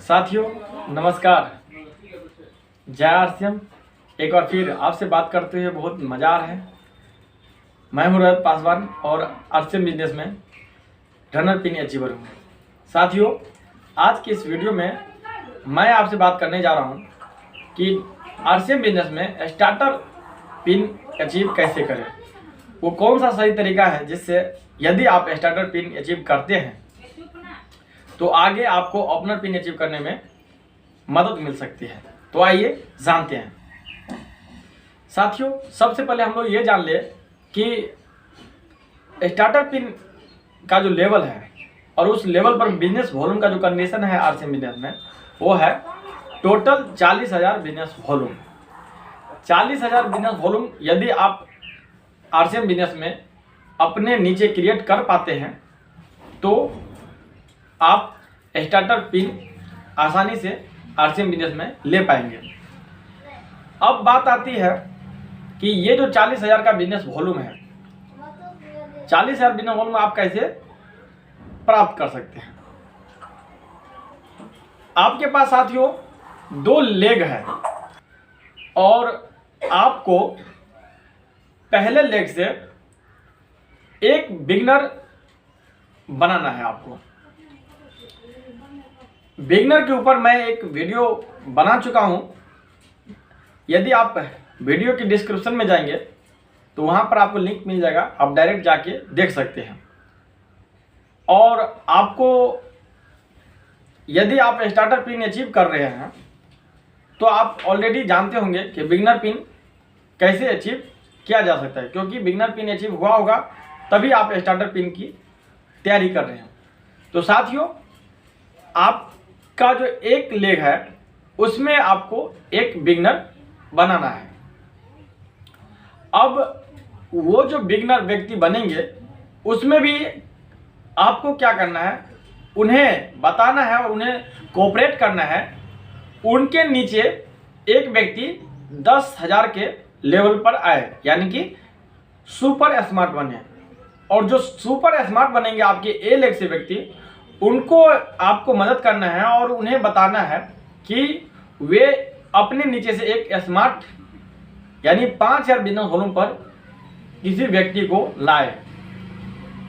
साथियों नमस्कार। जय आरसीएम। एक बार फिर आपसे बात करते हुए बहुत मज़ा आ रहा है। मैं हूं रोहित पासवान और आरसीएम बिजनेस में रनर पिन अचीवर हूं। साथियों आज की इस वीडियो में मैं आपसे बात करने जा रहा हूं कि आरसीएम बिजनेस में स्टार्टर पिन अचीव कैसे करें। वो कौन सा सही तरीका है जिससे यदि आप स्टार्टर पिन अचीव करते हैं तो आगे आपको ओपनर पिन अचीव करने में मदद मिल सकती है। तो आइए जानते हैं। साथियों सबसे पहले हम लोग ये जान ले कि स्टार्टर पिन का जो लेवल है और उस लेवल पर बिजनेस वॉल्यूम का जो कंडीशन है आरसीएम बिजनेस में वो है total 40,000 business volume. 40,000 business volume यदि आप आरसीएम बिजनेस में अपने नीचे क्रिएट कर पाते हैं तो आप स्टार्टर पिन आसानी से आरसीएम बिजनेस में ले पाएंगे। अब बात आती है कि ये जो 40,000 का बिजनेस वॉल्यूम है, 40,000 बिजनेस वॉल्यूम आप कैसे प्राप्त कर सकते हैं। आपके पास साथियों 2 लेग है और आपको पहले लेग से एक बिगनर बनाना है। आपको बिगनर के ऊपर मैं एक वीडियो बना चुका हूं। यदि आप वीडियो की डिस्क्रिप्शन में जाएंगे तो वहां पर आपको लिंक मिल जाएगा, आप डायरेक्ट जाके देख सकते हैं। और आपको यदि आप स्टार्टर पिन अचीव कर रहे हैं तो आप ऑलरेडी जानते होंगे कि बिगनर पिन कैसे अचीव किया जा सकता है, क्योंकि बिगनर पिन अचीव हुआ होगा तभी आप स्टार्टर पिन की तैयारी कर रहे हैं। तो साथियों आपका जो एक लेग है उसमें आपको एक बिगनर बनाना है। अब वो जो बिगनर व्यक्ति बनेंगे उसमें भी आपको क्या करना है, उन्हें बताना है और उन्हें कोऑपरेट करना है। उनके नीचे एक व्यक्ति 10,000 के लेवल पर आए, यानी कि सुपर स्मार्ट बने। और जो सुपर स्मार्ट बनेंगे आपके ए लेग से व्यक्ति, उनको आपको मदद करना है और उन्हें बताना है कि वे अपने नीचे से एक स्मार्ट यानी 5,000 बिजनेस वॉल्यूम पर किसी व्यक्ति को लाए।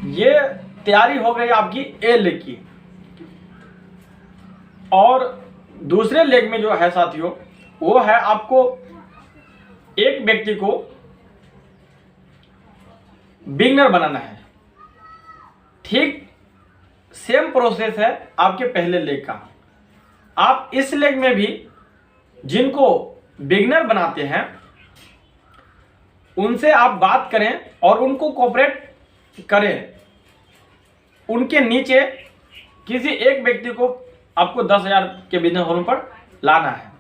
ये तैयारी हो गई आपकी ए लेग की। और दूसरे लेग में जो है साथियों वो है आपको एक व्यक्ति को बिगनर बनाना है। ठीक सेम प्रोसेस है आपके पहले लेग का। आप इस लेग में भी जिनको बिगनर बनाते हैं उनसे आप बात करें और उनको कोऑपरेट करें। उनके नीचे किसी एक व्यक्ति को आपको 10,000 के बिजनेस वॉल्यूम पर लाना है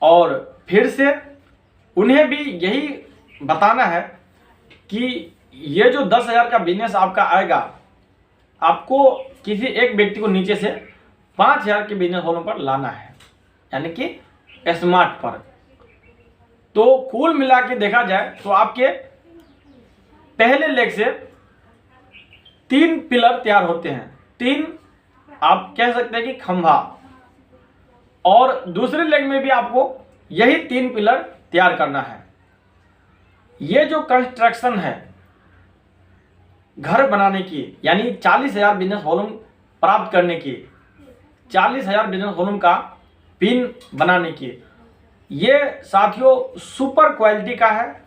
और फिर से उन्हें भी यही बताना है कि ये जो 10,000 का बिजनेस आपका आएगा, आपको किसी एक व्यक्ति को नीचे से 5,000 के बिजनेस वॉल्यूम पर लाना है, यानी कि स्मार्ट पर। तो कुल मिला के देखा जाए तो आपके पहले लेग से 3 पिलर तैयार होते हैं। 3 आप कह सकते हैं कि खंभा। और दूसरे लेग में भी आपको यही 3 पिलर तैयार करना है। ये जो कंस्ट्रक्शन है घर बनाने की, यानी 40,000 बिजनेस वॉल्यूम प्राप्त करने की, 40,000 बिजनेस वॉल्यूम का पिन बनाने की, ये साथियों सुपर क्वालिटी का है।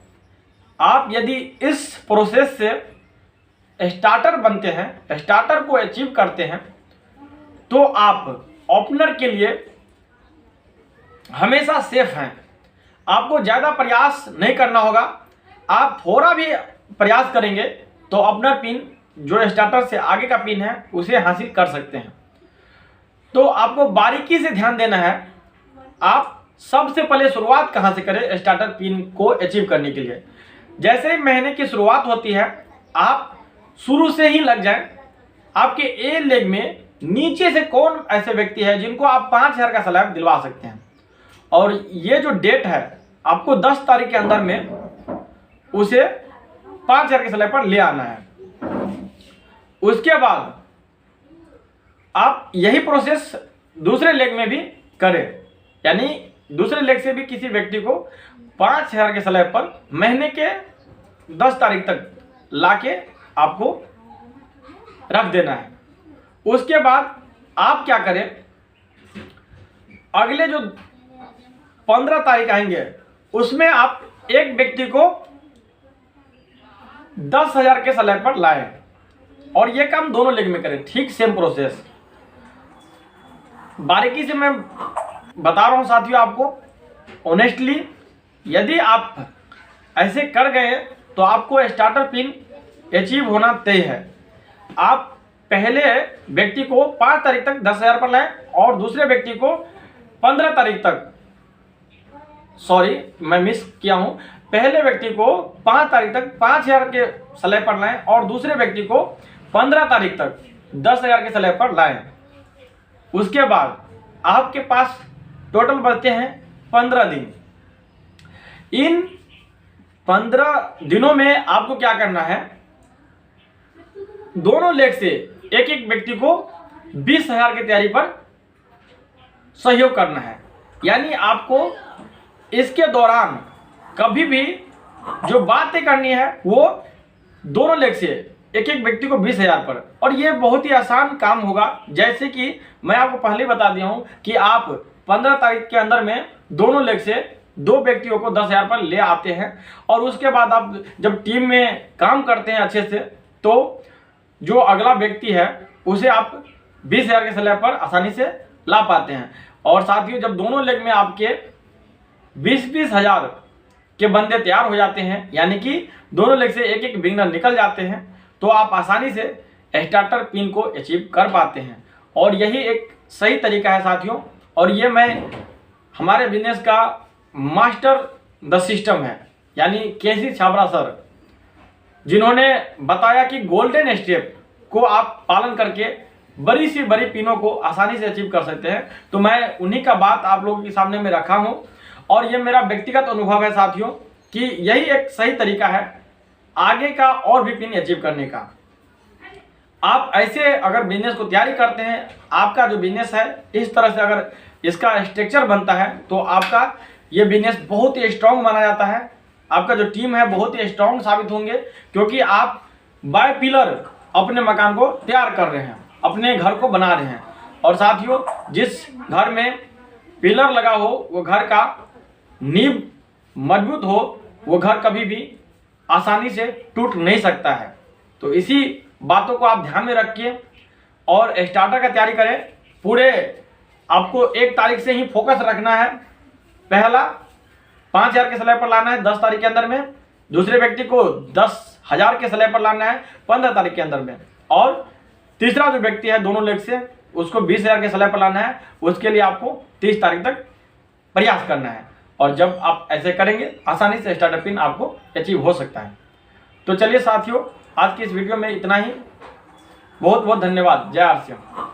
आप यदि इस प्रोसेस से स्टार्टर बनते हैं, स्टार्टर को अचीव करते हैं, तो आप ओपनर के लिए हमेशा सेफ हैं। आपको ज़्यादा प्रयास नहीं करना होगा। आप थोड़ा भी प्रयास करेंगे तो ओपनर पिन जो स्टार्टर से आगे का पिन है उसे हासिल कर सकते हैं। तो आपको बारीकी से ध्यान देना है। आप सबसे पहले शुरुआत कहां से करें स्टार्टर पिन को अचीव करने के लिए। जैसे ही महीने की शुरुआत होती है आप शुरू से ही लग जाएं। आपके ए लेग में नीचे से कौन ऐसे व्यक्ति है जिनको आप 5,000 का स्लैब दिलवा सकते हैं, और ये जो डेट है आपको 10 तारीख के अंदर में उसे 5,000 के स्लैब पर ले आना है। उसके बाद आप यही प्रोसेस दूसरे लेग में भी करें, यानी दूसरे लेग से भी किसी व्यक्ति को 5,000 के स्लैब पर महीने के 10 तारीख तक लाके आपको रख देना है। उसके बाद आप क्या करें, अगले जो 15 तारीख आएंगे उसमें आप एक व्यक्ति को 10,000 के स्लैब पर लाएं और ये काम दोनों लेग में करें। ठीक सेम प्रोसेस, बारीकी से मैं बता रहा हूं साथियों आपको ऑनेस्टली। यदि आप ऐसे कर गए तो आपको स्टार्टर पिन अचीव होना तय है। आप पहले व्यक्ति को 5 तारीख तक 10,000 पर लाएं और दूसरे व्यक्ति को 15 तारीख तक, सॉरी मैं मिस किया हूं, पहले व्यक्ति को 5 तारीख तक 5,000 के स्लैब पर लाएं और दूसरे व्यक्ति को 15 तारीख तक 10,000 के स्लैब पर लाएं। उसके बाद आपके पास टोटल बचते हैं 15 दिन। इन 15 दिनों में आपको क्या करना है, दोनों लेग से एक एक व्यक्ति को 20,000 की तैयारी पर सहयोग करना है। यानी आपको इसके दौरान कभी भी जो बातें करनी है वो दोनों लेग से एक एक व्यक्ति को 20,000 पर, और ये बहुत ही आसान काम होगा। जैसे कि मैं आपको पहले बता दिया हूं कि आप 15 तारीख के अंदर में दोनों लेग से 2 व्यक्तियों को 10,000 पर ले आते हैं और उसके बाद आप जब टीम में काम करते हैं अच्छे से तो जो अगला व्यक्ति है उसे आप 20,000 के स्लैब पर आसानी से ला पाते हैं। और साथियों जब दोनों लेग में आपके 20-20 हज़ार के बंदे तैयार हो जाते हैं, यानी कि दोनों लेग से एक एक बिगनर निकल जाते हैं, तो आप आसानी से स्टार्टर पिन को अचीव कर पाते हैं। और यही एक सही तरीका है साथियों, और ये मैं हमारे बिजनेस का मास्टर द सिस्टम है, यानी केसी छाबड़ा सर, जिन्होंने बताया कि गोल्डन स्टेप को आप पालन करके बड़ी सी बड़ी पिनों को आसानी से अचीव कर सकते हैं। तो मैं उन्हीं का बात आप लोगों के सामने में रखा हूं और ये मेरा व्यक्तिगत अनुभव है साथियों कि यही एक सही तरीका है आगे का और भी पिन अचीव करने का। आप ऐसे अगर बिजनेस को तैयारी करते हैं, आपका जो बिजनेस है इस तरह से अगर इसका स्ट्रक्चर बनता है तो आपका ये बिजनेस बहुत ही स्ट्रांग माना जाता है। आपका जो टीम है बहुत ही स्ट्रांग साबित होंगे, क्योंकि आप बाय पिलर अपने मकान को तैयार कर रहे हैं, अपने घर को बना रहे हैं। और साथियों जिस घर में पिलर लगा हो वो घर का नींव मजबूत हो, वो घर कभी भी आसानी से टूट नहीं सकता है। तो इसी बातों को आप ध्यान में रखिए और स्टार्टर का तैयारी करें। पूरे आपको 1 तारीख से ही फोकस रखना है। पहला 5,000 के स्लैब पर लाना है 10 तारीख के अंदर में, दूसरे व्यक्ति को 10,000 के स्लैब पर लाना है 15 तारीख के अंदर में, और तीसरा जो व्यक्ति है दोनों लेग से उसको 20,000 के स्लैब पर लाना है। उसके लिए आपको 30 तारीख तक प्रयास करना है, और जब आप ऐसे करेंगे आसानी से स्टार्टर पिन आपको अचीव हो सकता है। तो चलिए साथियों आज की इस वीडियो में इतना ही। बहुत बहुत धन्यवाद। जय आर सी एम।